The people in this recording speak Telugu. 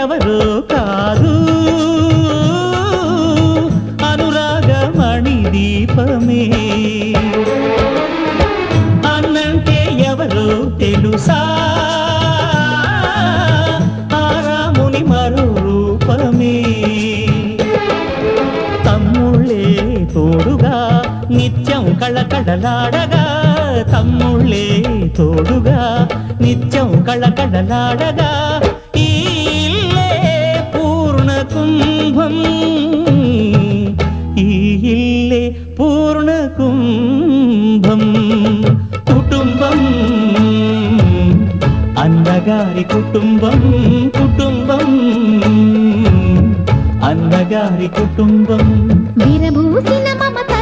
ఎవరో కాదు అనురాగమణి దీపమే అన్నంటే ఎవరో తెలుసా ఆ రాముని మరో రూపమే తమ్ముళ్ళే తోడుగా నిత్యం కళకళలాడగా తమ్ముళ్ళే తోడుగా నిత్యం కళకళలాడగా ఈ ఇల్లే పూర్ణ కుంభం ఈ ఇల్లే పూర్ణ కుంభం కుటుంబం అన్నగారి కుటుంబం కుటుంబం అన్నగారి కుటుంబం విరబూసిన మమత